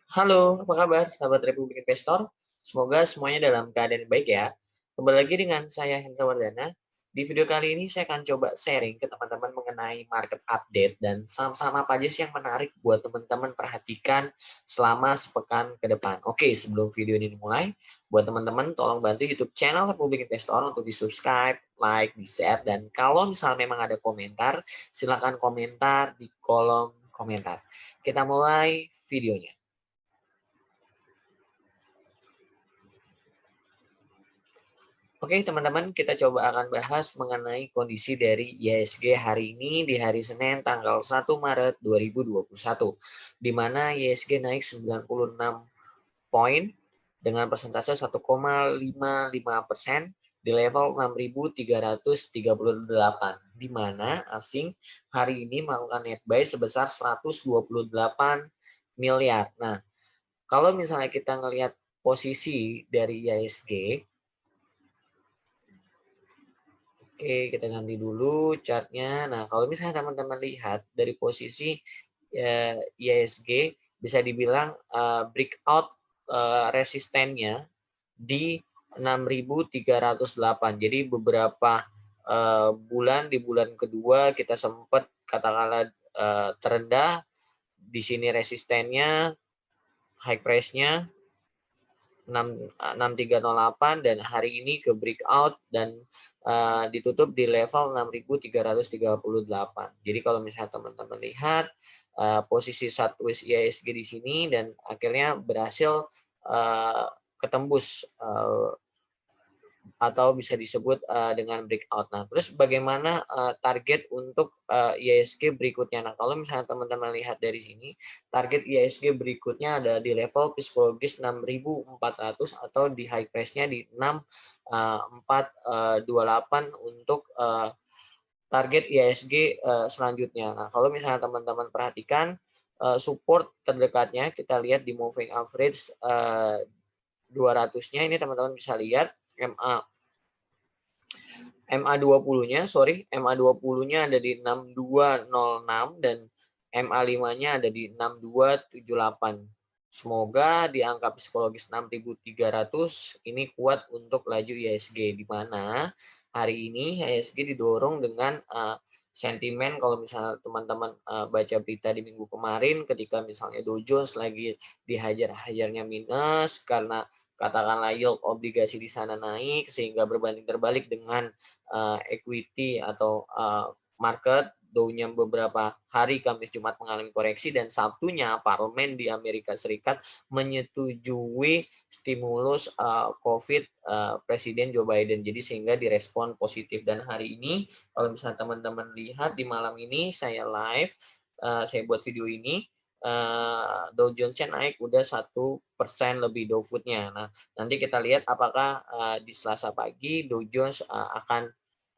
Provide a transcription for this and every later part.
Halo, apa kabar sahabat Republik Investor? Semoga semuanya dalam keadaan baik ya. Kembali lagi dengan saya Hendra Wardana. Di video kali ini saya akan coba sharing ke teman-teman mengenai market update dan saham-saham apa aja sih yang menarik buat teman-teman perhatikan selama sepekan ke depan. Oke, sebelum video ini dimulai, buat teman-teman tolong bantu YouTube channel Republik Investor untuk di-subscribe, like, di-share, dan kalau misalnya memang ada komentar, silakan komentar di kolom komentar. Kita mulai videonya. Oke, teman-teman, kita coba akan bahas mengenai kondisi dari IHSG hari ini di hari Senin tanggal 1 Maret 2021, di mana IHSG naik 96 poin dengan persentase 1,55% di level 6.338, di mana asing hari ini melakukan net buy sebesar 128 miliar. Nah, kalau misalnya kita ngelihat posisi dari IHSG, oke, kita ganti dulu chartnya. Nah, kalau misalnya teman-teman lihat dari posisi IHSG, bisa dibilang breakout resistennya di 6.308. Jadi beberapa bulan di bulan kedua kita sempat katakanlah terendah. Di sini resistennya, high price-nya 6308 dan hari ini ke breakout dan ditutup di level 6.338. Jadi kalau misalnya teman-teman lihat posisi Southwest IHSG di sini dan akhirnya berhasil ketembus atau bisa disebut dengan breakout. Nah, terus bagaimana target untuk IHSG berikutnya? Nah, kalau misalnya teman-teman lihat dari sini, target IHSG berikutnya ada di level psikologis 6.400 atau di high price-nya di 6.428 untuk target IHSG selanjutnya. Nah, kalau misalnya teman-teman perhatikan support terdekatnya kita lihat di moving average 200-nya ini teman-teman bisa lihat MA20-nya, MA20-nya ada di 6206 dan MA5-nya ada di 6278. Semoga di angka psikologis 6.300 ini kuat untuk laju IHSG, di mana hari ini IHSG didorong dengan sentimen. Kalau misalnya teman-teman baca berita di minggu kemarin ketika misalnya Dow Jones lagi dihajar-hajarnya minus karena katakanlah yield obligasi di sana naik sehingga berbanding terbalik dengan equity atau market. Dow-nya beberapa hari Kamis Jumat mengalami koreksi dan Sabtunya parlemen di Amerika Serikat menyetujui stimulus COVID Presiden Joe Biden. Jadi sehingga direspon positif dan hari ini kalau misalnya teman-teman lihat di malam ini saya live, saya buat video ini. Dow Jones-nya naik udah 1% lebih Dow Food-nya. Nah, nanti kita lihat apakah di Selasa pagi Dow Jones akan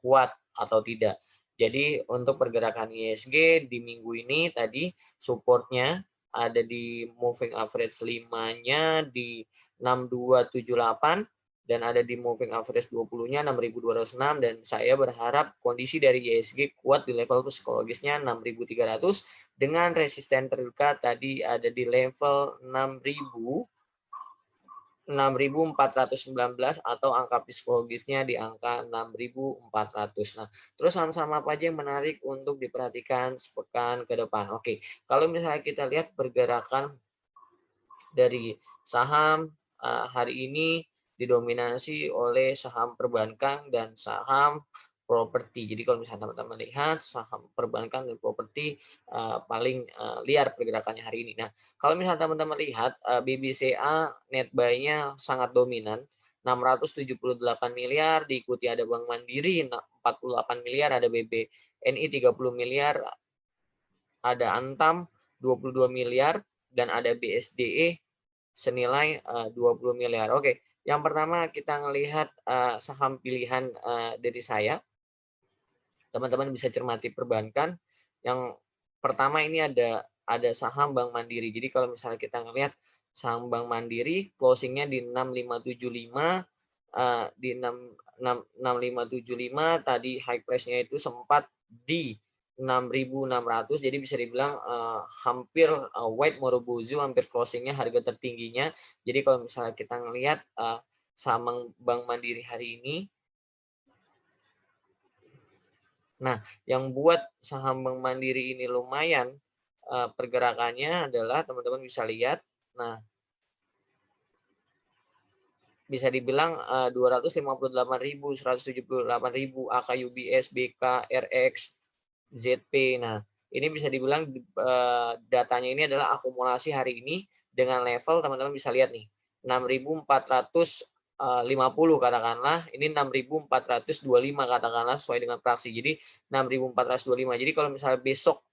kuat atau tidak. Jadi untuk pergerakan IHSG di minggu ini tadi supportnya ada di moving average 5-nya di 6278 dan ada di moving average 20-nya 6206 dan saya berharap kondisi dari IHSG kuat di level psikologisnya 6300 dengan resisten terdekat tadi ada di level 6.419 atau angka psikologisnya di angka 6.400. Nah, terus saham-saham apa aja yang menarik untuk diperhatikan sepekan ke depan? Oke, kalau misalnya kita lihat pergerakan dari saham hari ini didominasi oleh saham perbankan dan saham properti. Jadi kalau misalnya teman-teman lihat saham perbankan dan properti paling liar pergerakannya hari ini. Nah, kalau misalnya teman-teman lihat BBCA net buy-nya sangat dominan 678 miliar, diikuti ada Bank Mandiri 48 miliar, ada BBNI 30 miliar, ada Antam 22 miliar dan ada BSDE senilai 20 miliar. Oke, yang pertama kita ngelihat saham pilihan dari saya. Teman-teman bisa cermati perbankan. Yang pertama ini ada saham Bank Mandiri. Jadi kalau misalnya kita ngelihat saham Bank Mandiri closingnya di 6575 di 6575 tadi high price-nya itu sempat di 6.600, jadi bisa dibilang hampir White Marubozu hampir closingnya harga tertingginya. Jadi kalau misalnya kita ngelihat saham Bank Mandiri hari ini, nah yang buat saham Bank Mandiri ini lumayan pergerakannya adalah teman-teman bisa lihat, nah bisa dibilang 258.000, 178.000, AK UBS, BK, RX, ZP. Nah, ini bisa dibilang datanya ini adalah akumulasi hari ini dengan level teman-teman bisa lihat nih 6.450 katakanlah, ini 6.425 katakanlah sesuai dengan fraksi. Jadi 6.425. Jadi kalau misalnya besok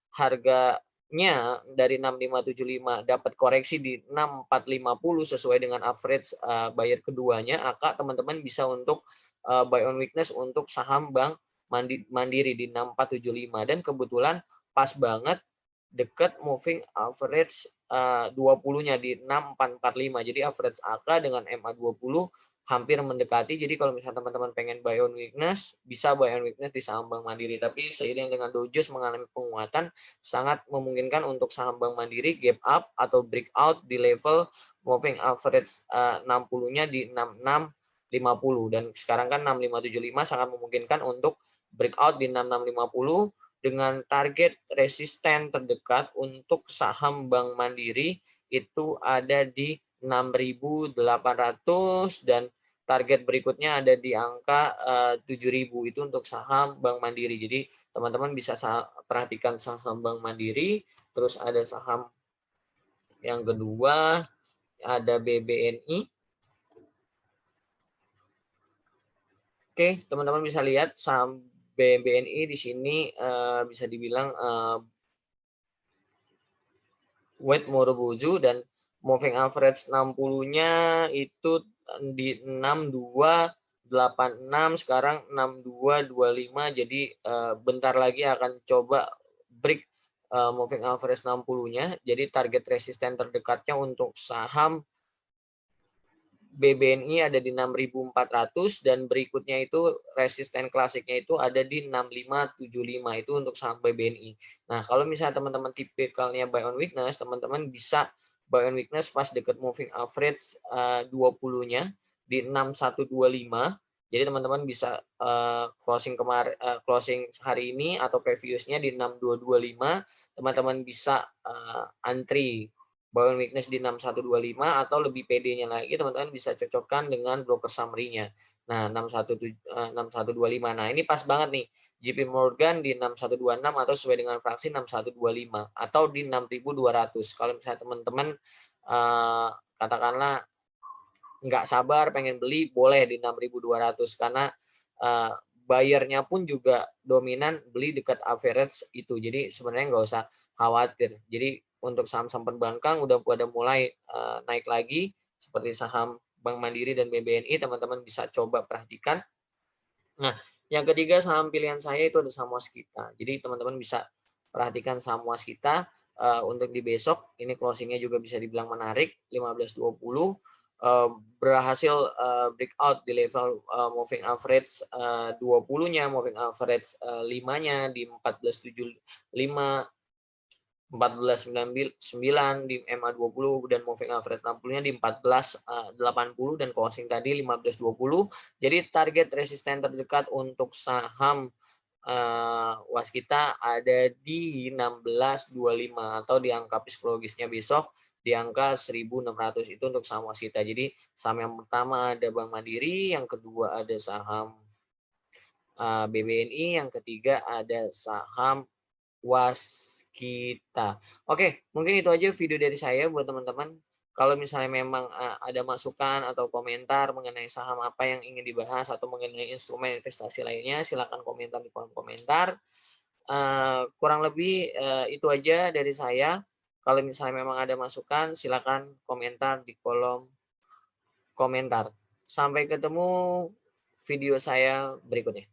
harganya dari 6575 dapat koreksi di 6450 sesuai dengan average buyer keduanya, maka teman-teman bisa untuk buy on weakness untuk saham Bank Mandiri di 6475, dan kebetulan pas banget dekat moving average 20-nya di 6445. Jadi average AK dengan MA20 hampir mendekati. Jadi kalau misalnya teman-teman pengen buy on weakness, bisa buy on weakness di saham Bank Mandiri. Tapi seiring dengan Dow Jones mengalami penguatan, sangat memungkinkan untuk saham Bank Mandiri gap up atau breakout di level moving average 60-nya di 6650. Dan sekarang kan 6575 sangat memungkinkan untuk breakout di 6650 dengan target resisten terdekat untuk saham Bank Mandiri itu ada di 6.800 dan target berikutnya ada di angka 7.000 itu untuk saham Bank Mandiri. Jadi teman-teman bisa perhatikan saham Bank Mandiri, terus ada saham yang kedua ada BBNI. Oke, teman-teman bisa lihat saham BBNI di sini bisa dibilang White Marubozu dan moving average 60-nya itu di 6286, sekarang 6225. Jadi bentar lagi akan coba break moving average 60-nya. Jadi target resisten terdekatnya untuk saham BBNI ada di 6.400 dan berikutnya itu resisten klasiknya itu ada di 6575 itu untuk saham BBNI. Nah, kalau misalnya teman-teman tipikalnya buy on weakness, teman-teman bisa buy on weakness pas deket moving average 20-nya di 6125. Jadi teman-teman bisa closing hari ini atau previousnya di 6225, teman-teman bisa antri buy on weakness di 6125, atau lebih PD-nya lagi teman-teman bisa cocokkan dengan broker summary-nya. Nah, 6125. Nah, ini pas banget nih. JP Morgan di 6126 atau sesuai dengan fraksi 6125 atau di 6200. Kalau misalnya teman-teman katakanlah nggak sabar pengen beli, boleh di 6200 karena bayarnya pun juga dominan beli dekat average itu. Jadi sebenarnya nggak usah khawatir. Jadi untuk saham-saham perbankan udah pada mulai naik lagi seperti saham Bank Mandiri dan BBNI, teman-teman bisa coba perhatikan. Nah, yang ketiga saham pilihan saya itu ada saham Waskita. Jadi teman-teman bisa perhatikan saham Waskita untuk di besok. Ini closingnya juga bisa dibilang menarik, 15.20. Berhasil breakout di level moving average 20-nya, moving average 5-nya di 14.75, 14.99 di MA20 dan moving average 60-nya di 14.80 dan closing tadi 15.20. Jadi target resisten terdekat untuk saham Waskita ada di 16.25 atau di angka psikologisnya besok di angka 1.600 itu untuk saham Waskita. Jadi saham yang pertama ada Bank Mandiri, yang kedua ada saham BBNI, yang ketiga ada saham Waskita. Oke, mungkin itu aja video dari saya buat teman-teman. Kalau misalnya memang ada masukan atau komentar mengenai saham apa yang ingin dibahas atau mengenai instrumen investasi lainnya, silakan komentar di kolom komentar. Kurang lebih itu aja dari saya. Kalau misalnya memang ada masukan, silakan komentar di kolom komentar. Sampai ketemu video saya berikutnya.